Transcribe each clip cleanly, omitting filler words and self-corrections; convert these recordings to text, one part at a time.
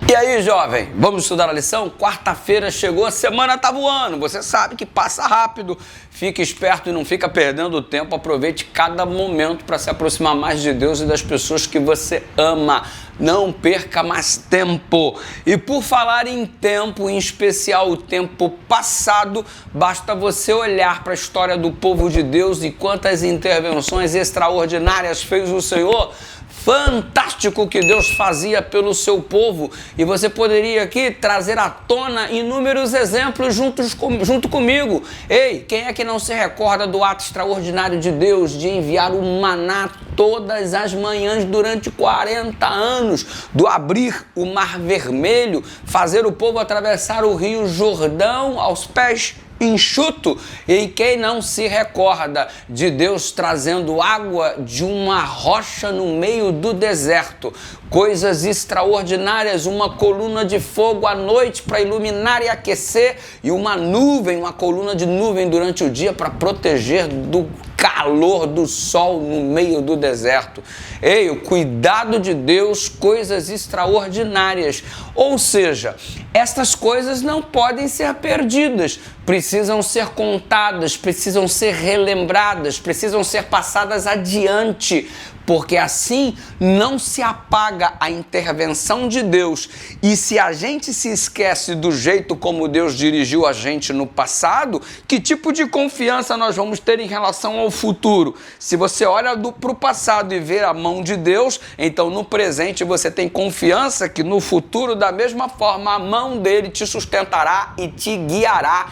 E aí, jovem, vamos estudar a lição? Quarta-feira chegou, a semana tá voando, você sabe que passa rápido. Fique esperto e não fica perdendo tempo, aproveite cada momento para se aproximar mais de Deus e das pessoas que você ama. Não perca mais tempo. E por falar em tempo, em especial o tempo passado, basta você olhar para a história do povo de Deus e quantas intervenções extraordinárias fez o Senhor. Fantástico que Deus fazia pelo seu povo, e você poderia aqui trazer à tona inúmeros exemplos junto comigo. Ei, quem é que não se recorda do ato extraordinário de Deus de enviar o maná todas as manhãs durante 40 anos, do abrir o Mar Vermelho, fazer o povo atravessar o Rio Jordão aos pés enxuto? E quem não se recorda de Deus trazendo água de uma rocha no meio do deserto? Coisas extraordinárias, uma coluna de fogo à noite para iluminar e aquecer, e uma coluna de nuvem durante o dia para proteger do calor do sol no meio do deserto. Ei, o cuidado de Deus, coisas extraordinárias. Ou seja, estas coisas não podem ser perdidas, precisam ser contadas, precisam ser relembradas, precisam ser passadas adiante, porque assim não se apaga a intervenção de Deus. E se a gente se esquece do jeito como Deus dirigiu a gente no passado, que tipo de confiança nós vamos ter em relação ao futuro? Se você olha para o passado e vê a mão de Deus, então no presente você tem confiança que no futuro, da mesma forma, a mão dele te sustentará e te guiará.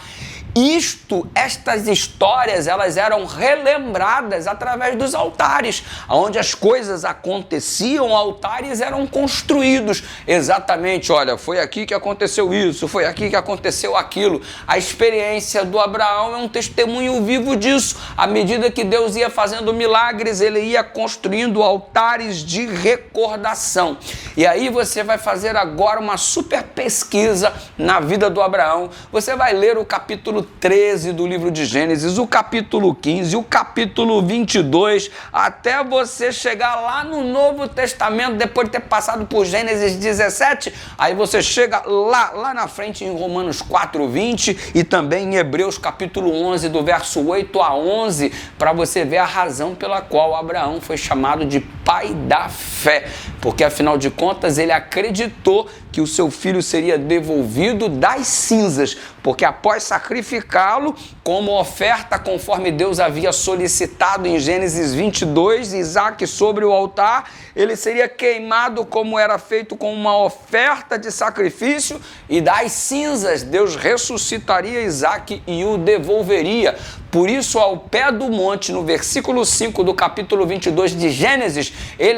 Estas histórias, elas eram relembradas através dos altares, onde as coisas aconteciam, altares eram construídos. Exatamente, olha, foi aqui que aconteceu isso, foi aqui que aconteceu aquilo. A experiência do Abraão é um testemunho vivo disso. À medida que Deus ia fazendo milagres, ele ia construindo altares de recordação. E aí você vai fazer agora uma super pesquisa na vida do Abraão. Você vai ler o capítulo 13 do livro de Gênesis, o capítulo 15, o capítulo 22, até você chegar lá no Novo Testamento, depois de ter passado por Gênesis 17, aí você chega lá na frente em Romanos 4:20 e também em Hebreus capítulo 11, do verso 8 a 11, para você ver a razão pela qual Abraão foi chamado de pai da fé, porque afinal de contas ele acreditou que o seu filho seria devolvido das cinzas, porque após sacrificá-lo como oferta, conforme Deus havia solicitado em Gênesis 22, Isaac sobre o altar, ele seria queimado como era feito com uma oferta de sacrifício, e das cinzas Deus ressuscitaria Isaac e o devolveria. Por isso, ao pé do monte, no versículo 5 do capítulo 22 de Gênesis,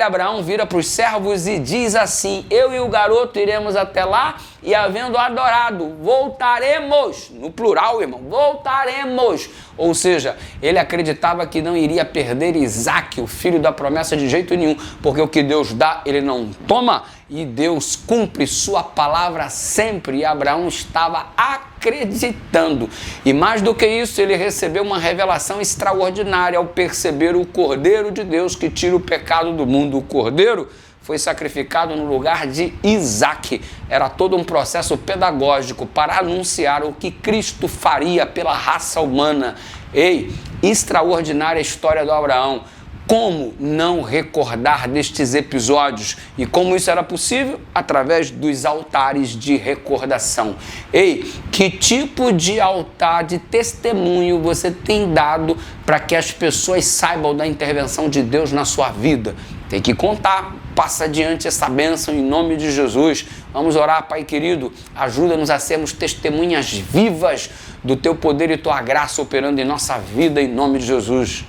Abraão vira para os servos e diz assim: eu e o garoto iremos até lá, e havendo adorado, voltaremos, no plural, irmão, voltaremos. Ou seja, ele acreditava que não iria perder Isaac, o filho da promessa, de jeito nenhum, porque o que Deus dá, ele não toma, e Deus cumpre sua palavra sempre, e Abraão estava acreditando. E mais do que isso, ele recebeu uma revelação extraordinária ao perceber o Cordeiro de Deus que tira o pecado do mundo. O Cordeiro foi sacrificado no lugar de Isaac. Era todo um processo pedagógico para anunciar o que Cristo faria pela raça humana. Ei, extraordinária a história do Abraão. Como não recordar destes episódios? E como isso era possível? Através dos altares de recordação. Ei, que tipo de altar de testemunho você tem dado para que as pessoas saibam da intervenção de Deus na sua vida? Tem que contar. Passa adiante essa bênção em nome de Jesus. Vamos orar, Pai querido. Ajuda-nos a sermos testemunhas vivas do Teu poder e Tua graça operando em nossa vida, em nome de Jesus.